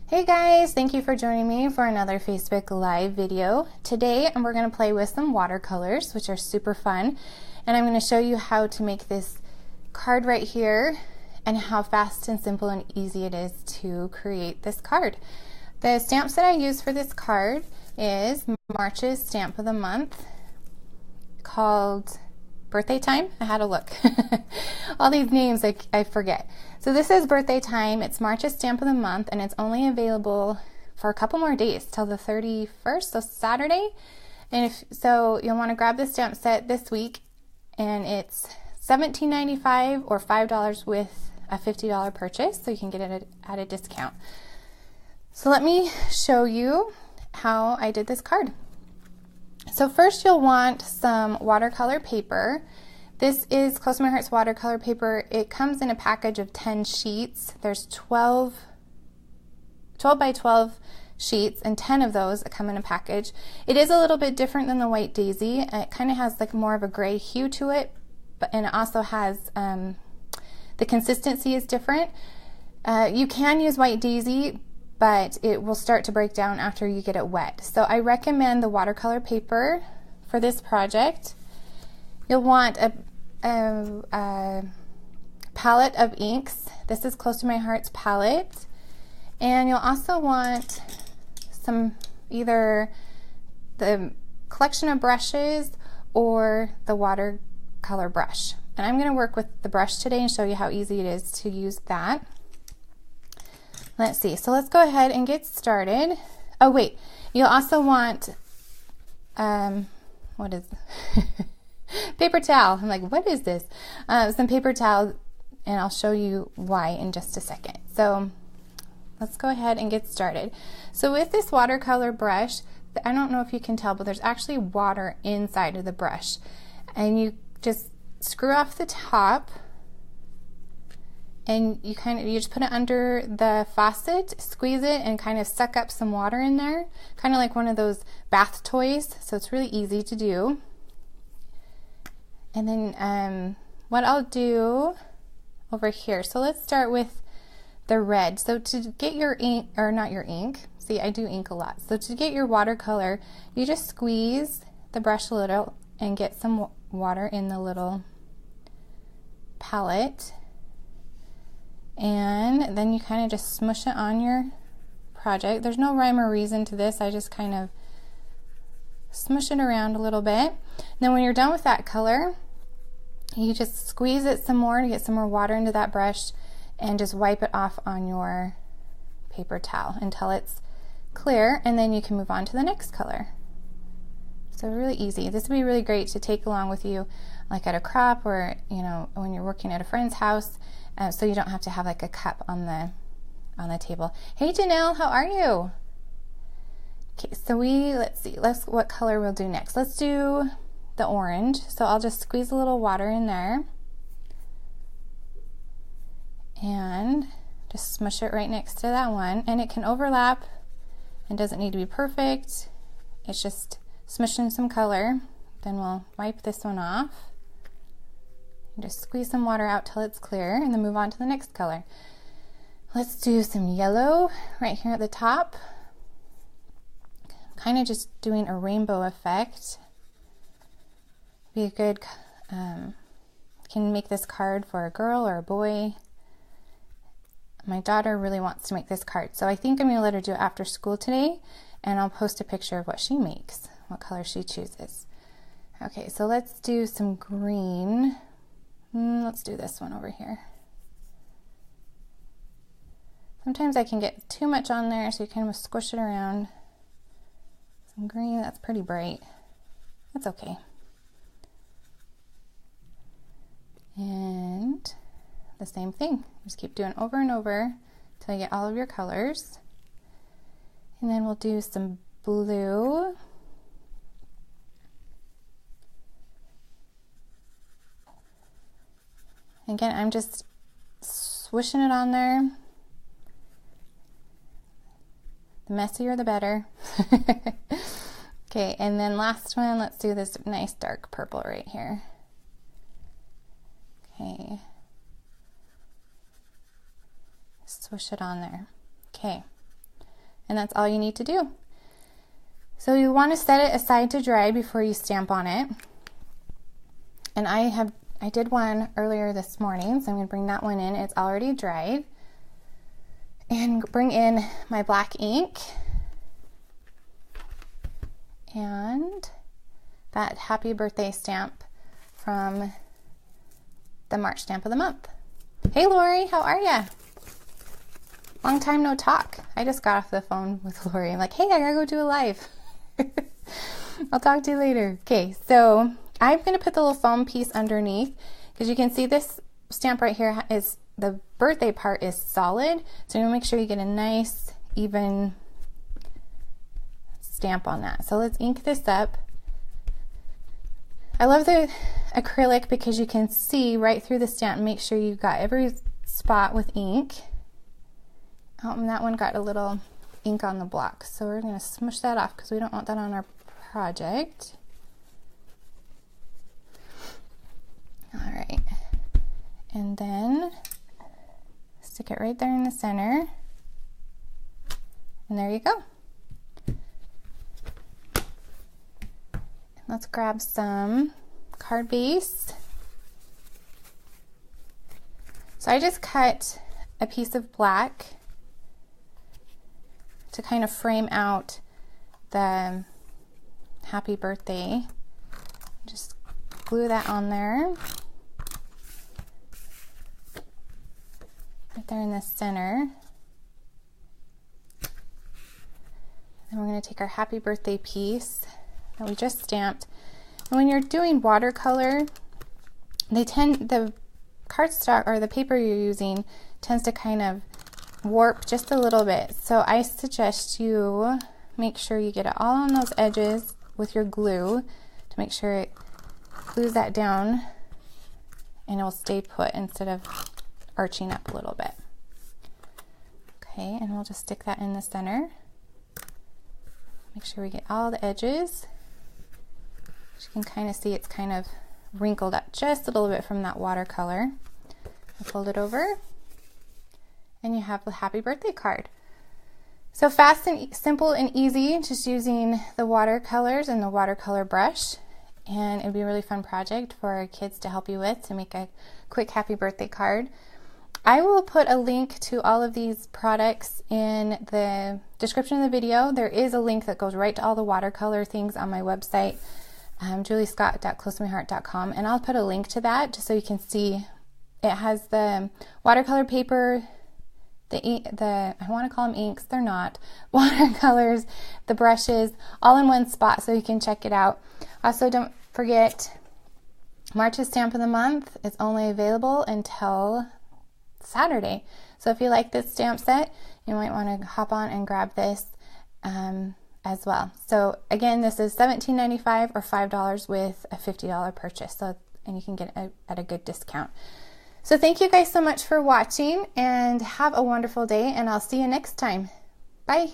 Hey guys, thank you for joining me for another Facebook Live video. Today we're going to play with some watercolors, which are super fun, and I'm going to show you how to make this card right here and how fast and simple and easy it is to create this card. The stamps that I use for this card is March's stamp of the month called Birthday Time. I had to look. All these names I forget. So this is Birthday Time. It's March's stamp of the month, and it's only available for a couple more days till the 31st, so Saturday. And so you'll want to grab the stamp set this week, and it's $17.95 or $5 with a $50 purchase, so you can get it at a discount. So let me show you how I did this card. So first you'll want some watercolor paper. This is Close to My Heart's watercolor paper. It comes in a package of 10 sheets. There's 12 by 12 sheets, and 10 of those come in a package. It is a little bit different than the White Daisy. It kind of has like more of a gray hue to it, and it also has, the consistency is different. You can use White Daisy, but it will start to break down after you get it wet. So I recommend the watercolor paper for this project. You'll want a palette of inks. This is Close to My Heart's palette. And you'll also want either the collection of brushes or the watercolor brush. And I'm going to work with the brush today and show you how easy it is to use that. Let's see, so let's go ahead and get started. Oh wait, you'll also want, what is paper towel. I'm like, what is this? Some paper towel, and I'll show you why in just a second. So let's go ahead and get started. So with this watercolor brush, I don't know if you can tell, but there's actually water inside of the brush. And you just screw off the top, and you just put it under the faucet, squeeze it, and kind of suck up some water in there, kind of like one of those bath toys. So it's really easy to do. And then what I'll do over here, so let's start with the red. So to get your ink, or not your ink, see I do ink a lot. So to get your watercolor, you just squeeze the brush a little and get some water in the little palette. And then you kind of just smush it on your project. There's no rhyme or reason to this. I just kind of smush it around a little bit. Then when you're done with that color, you just squeeze it some more to get some more water into that brush and just wipe it off on your paper towel until it's clear, and then you can move on to the next color. So really easy. This would be really great to take along with you like at a crop, or when you're working at a friend's house, so you don't have to have like a cup on the table. Hey Janelle, how are you? Okay, so let's see, what color we'll do next. Let's do the orange. So I'll just squeeze a little water in there and just smush it right next to that one, and it can overlap and doesn't need to be perfect. It's just smushing some color. Then we'll wipe this one off and just squeeze some water out till it's clear, and then move on to the next color. Let's do some yellow right here at the top, kind of just doing a rainbow effect. Be a good, can make this card for a girl or a boy. My daughter really wants to make this card, so I think I'm going to let her do it after school today, and I'll post a picture of what she makes, what color she chooses. Okay, so let's do some green. Let's do this one over here. Sometimes I can get too much on there, so you kind of squish it around. Some green, that's pretty bright. That's okay. And the same thing. Just keep doing over and over until you get all of your colors. And then we'll do some blue. Again, I'm just swishing it on there. The messier the better. Okay, and then last one, let's do this nice dark purple right here. Okay. Swish it on there. Okay. and that's all you need to do. So you want to set it aside to dry before you stamp on it. And I did one earlier this morning, so I'm going to bring that one in. It's already dried. And bring in my black ink and that happy birthday stamp from the March stamp of the month. Hey Lori, how are ya? Long time no talk. I just got off the phone with Lori. I'm like, hey, I gotta go do a live. I'll talk to you later. Okay, so I'm gonna put the little foam piece underneath because you can see this stamp right here is, the birthday part is solid. So you wanna make sure you get a nice, even stamp on that. So let's ink this up. I love the acrylic because you can see right through the stamp and make sure you've got every spot with ink. Oh, and that one got a little ink on the block, so we're going to smush that off because we don't want that on our project. All right, and then stick it right there in the center, and there you go. Let's grab some card base. So I just cut a piece of black to kind of frame out the happy birthday. Just glue that on there. Right there in the center. And we're going to take our happy birthday piece that we just stamped. And when you're doing watercolor, the cardstock or the paper you're using tends to kind of warp just a little bit. So I suggest you make sure you get it all on those edges with your glue to make sure it glues that down and it will stay put instead of arching up a little bit. Okay, and we'll just stick that in the center. Make sure we get all the edges. As you can kind of see, it's kind of wrinkled up just a little bit from that watercolor. I'll fold it over, and you have the happy birthday card. So fast and simple and easy, just using the watercolors and the watercolor brush. And it'd be a really fun project for our kids to help you with to make a quick happy birthday card. I will put a link to all of these products in the description of the video. There is a link that goes right to all the watercolor things on my website, juliescott.closetomyheart.com, and I'll put a link to that just so you can see. It has the watercolor paper, I want to call them inks, they're not, watercolors, the brushes, all in one spot so you can check it out. Also, don't forget, March's stamp of the month is only available until Saturday. So if you like this stamp set, you might want to hop on and grab this as well. So again, this is $17.95 or $5 with a $50 purchase. So, and you can get it at a good discount. So thank you guys so much for watching and have a wonderful day, and I'll see you next time. Bye.